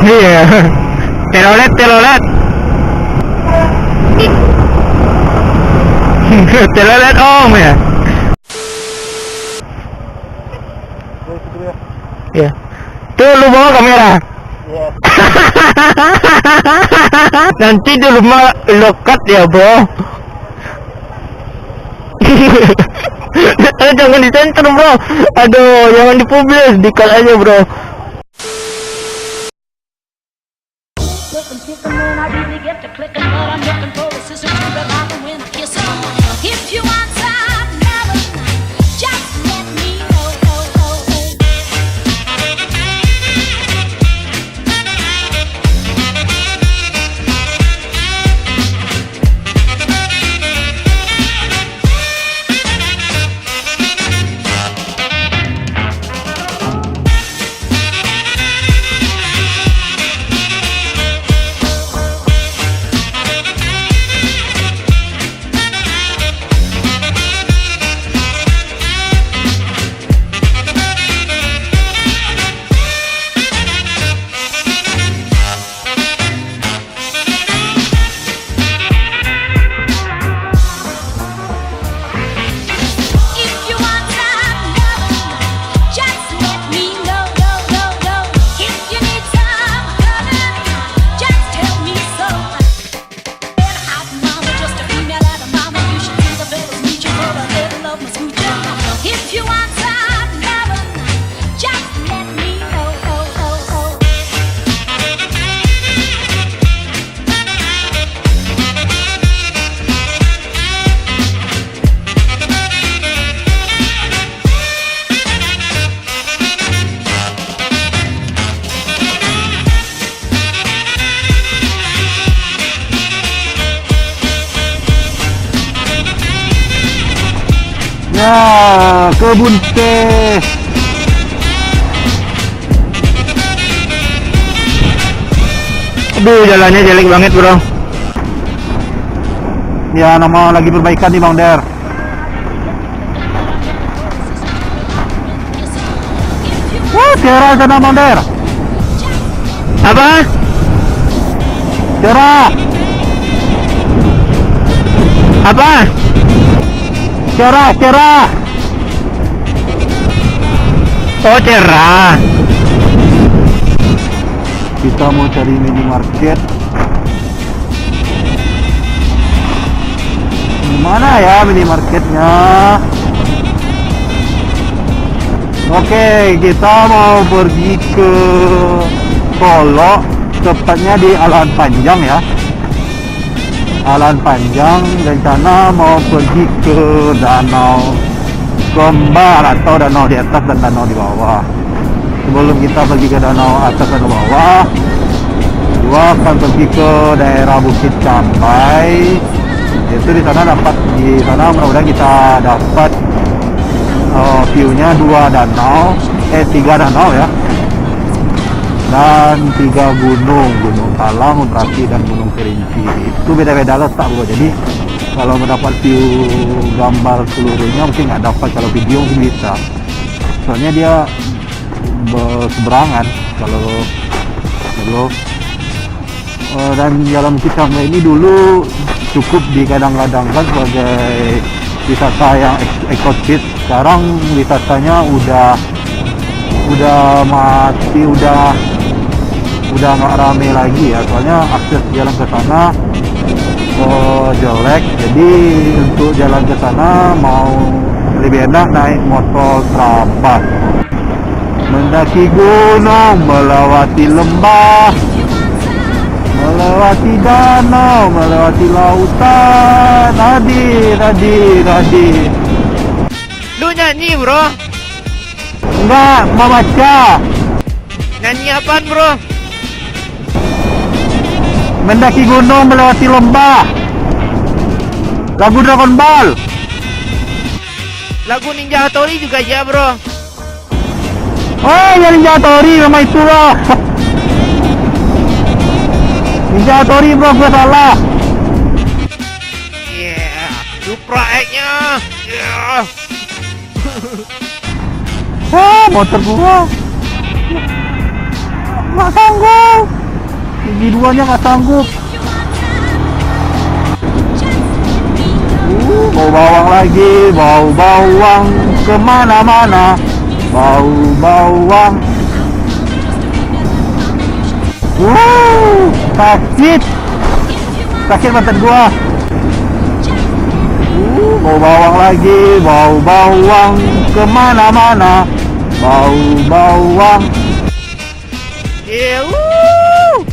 Iya. Telolet, telolet. Telolet om ya. Iya. Tuh lu bawa kamera. Iya. Nanti di rumah lokat ya bro. Jangan disensor bro. Aduh, jangan dipublis, di-cut aja bro. Ya, kebun teh. Aduh, jalannya jelek banget bro. Ya, nama lagi perbaikan nih Bang Der. Wah, cerah sana Bang Der. Apa? Cerah. Apa? Cerah, cerah. Oh cerah. Kita mau cari minimarket. Gimana ya minimarketnya? Oke, kita mau pergi ke Solo, tepatnya di Alan Panjang ya. Alan Panjang, rencana mau pergi ke Danau Kembar atau danau di atas dan danau di bawah. Sebelum kita pergi ke danau atas dan bawah, gua akan pergi ke daerah Bukit Cambai. Itu di sana mudah-mudahan kita dapat view-nya 3 danau ya. Dan 3 gunung Talang, Merapi dan Gunung Kerinci. Itu beda-beda letak bro. Jadi kalau mendapat view gambar seluruhnya mungkin nggak dapat, kalau video mungkin bisa. Soalnya dia berseberangan kalau dan jalan kita ini dulu cukup dikadang-kadangkan sebagai wisata yang eksotis. Sekarang wisatanya udah mati, udah nggak rame lagi ya, soalnya akses jalan ke sana jelek. Jadi untuk jalan ke sana mau lebih enak naik motor terabas, mendaki gunung, melewati lembah, melewati danau, melewati lautan. Hadir. Lu nyanyi bro? Enggak, mau baca. Nyanyi apaan bro? Mendaki gunung, melewati lembah. Lagu Dragon Ball. Lagu Ninja Hattori juga ya bro. Oh, ya Ninja Hattori nama itu bro. Ninja Hattori bro, gue salah. Yeah, Supra X-nya. Yeah. Motor gua. Nggak sanggup. Gigi duanya nggak sanggup. Bau bawang lagi, bau bawang kemana-mana, bau bawang. Sakit, sakit pantat gua. Bau bawang lagi, bau bawang kemana-mana, bau bawang. Yeah, woo!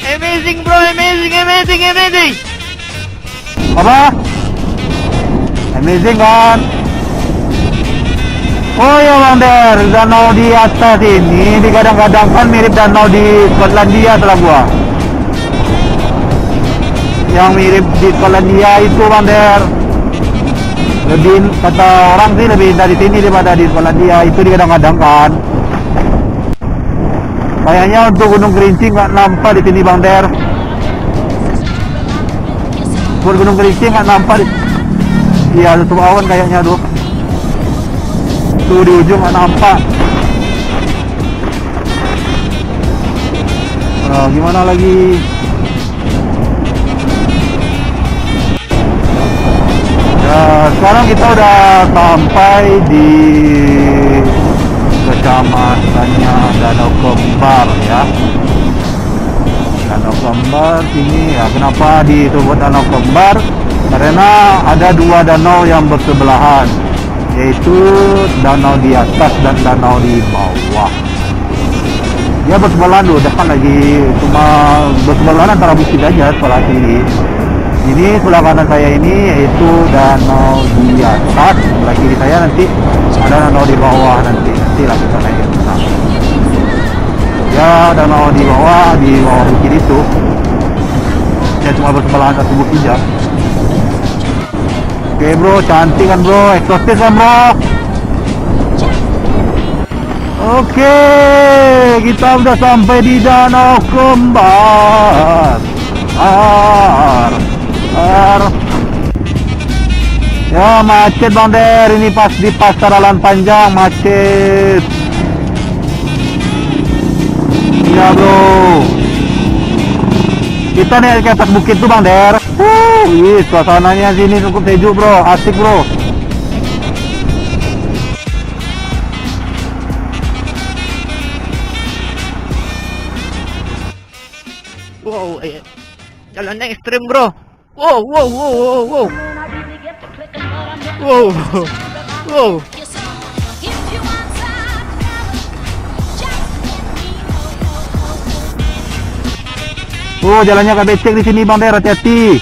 Amazing bro, amazing. Apa? Amazing kan? Oh ya Bang Der, danau di atas ini digadang-gadangkan mirip danau di Skotlandia setelah gua. Yang mirip di Skotlandia itu Bang Der. Lebih, kata orang sih lebih dari sini daripada di Skotlandia, itu digadang-gadangkan. Kayaknya untuk Gunung Kerinci nggak nampak di sini Bang Der. Buat Gunung Kerinci nggak nampak di... Iya, tutup awan kayaknya tuh. Tuh di ujung nggak nampak. Gimana lagi? Ya, sekarang kita udah sampai di kecamatannya Danau Kembar ya. Danau Kembar sini ya. Kenapa disebut Danau Kembar? Karena ada dua danau yang bersebelahan, yaitu danau di atas dan danau di bawah. Dia bersebelahan loh, depan lagi, cuma bersebelahan antara bukit aja sebelah kiri. Ini sebelah kanan saya ini yaitu danau di atas, sebelah kiri saya nanti ada danau di bawah nanti lah kita naik ke sana. Ya danau di bawah bukit itu, ya cuma bersebelahan satu bukit aja. Oke bro, cantik kan bro, eksotis kan bro. Oke, kita udah sampai di Danau Kembar. Ya macet Bang Der, ini pas di pasar Alan Panjang macet. Ya bro, kita naik ke atas bukit tuh Bang Der. Suasananya sini cukup sejuk bro, asik bro. Wow, jalannya ekstrim bro. Wow. Oh, jalannya agak becek di sini Bang Der, hati-hati.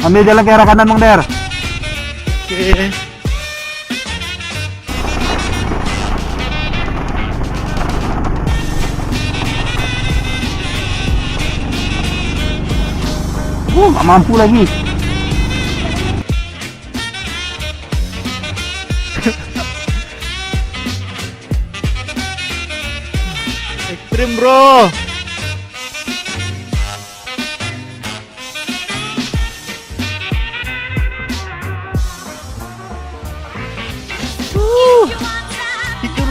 Ambil jalan ke arah kanan Bang Der. Oke. Nggak mampu lagi. Ekstrim bro.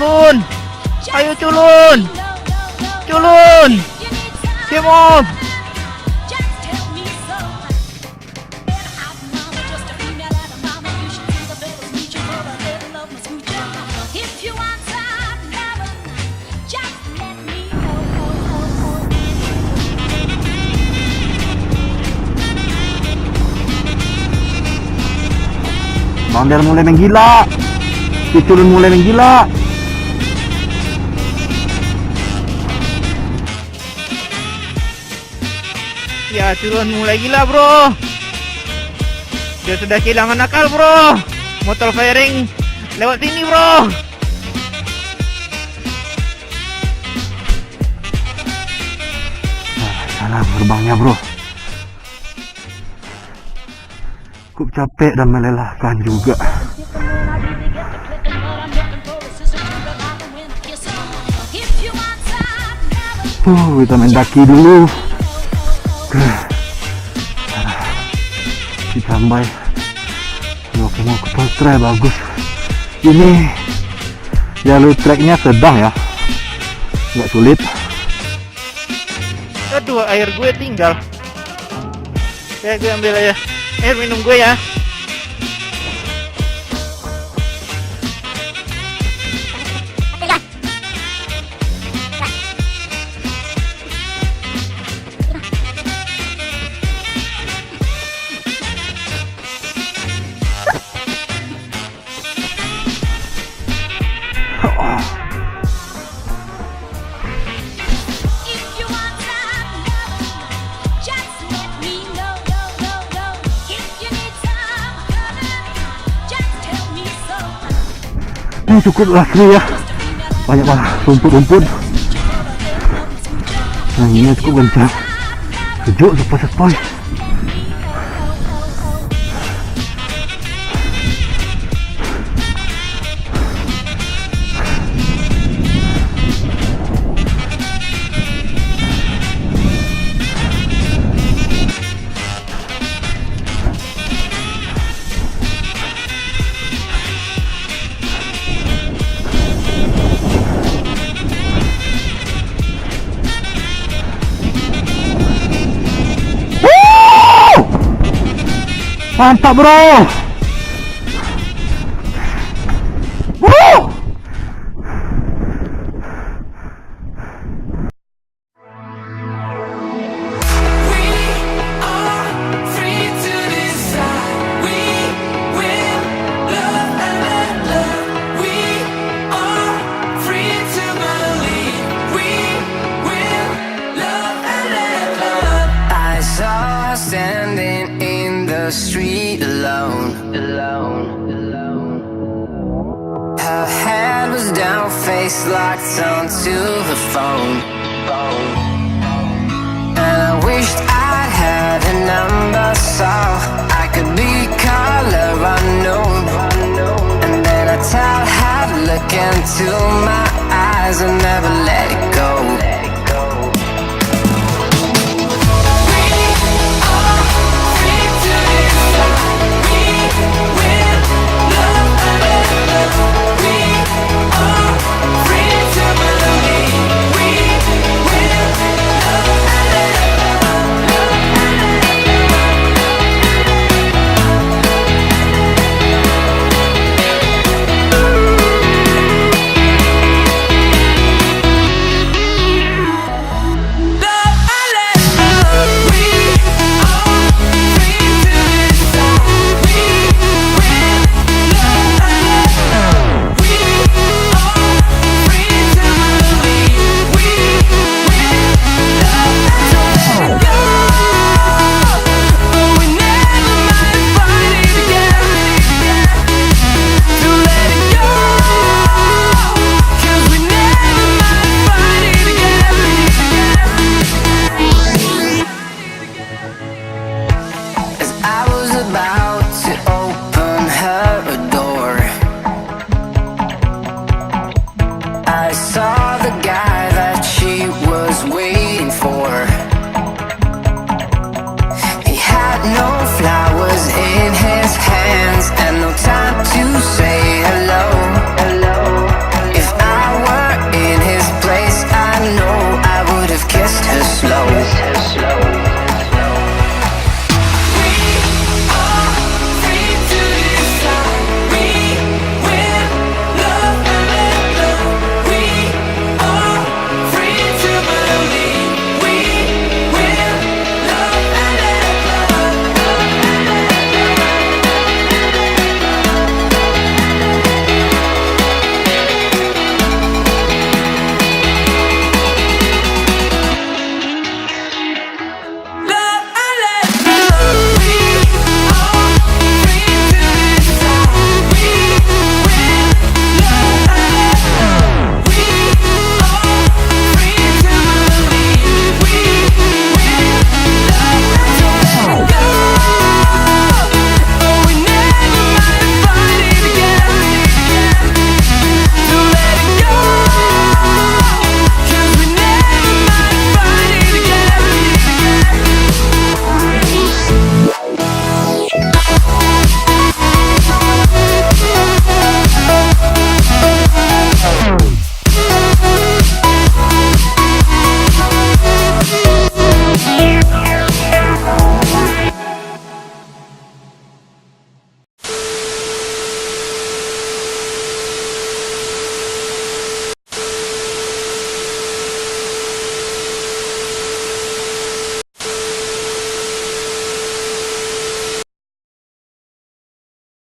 Culun. Ayo culun. Come on. Bang Der mulai menggila. Culun mulai menggila. Ya culun mulai gila bro. Dia sudah kehilangan akal bro. Motor firing lewat sini bro. Salah gerbangnya bro. Cukup capek dan melelahkan juga. Kita mendaki dulu. Ditambah. Oke, mau ke Polstra bagus. Ini Jalur treknya sedang ya, nggak sulit. Aduh, air gue tinggal. Ya, gue ambil aja air minum gue ya. If you want some love, just let me know. If you need some loving, just tell me so. Ini cukup lah kru ya, banyak banget rumput-rumput. Anginnya cukup kencang, sejuk sepoi-sepoi. Mantap bro. Woo! Standing in the street alone. Her head was down, face locked onto her phone. And I wished I had a number so I could be color unknown. And then I tell her to look into my eyes and never let it go. Flowers in his hands and no time to say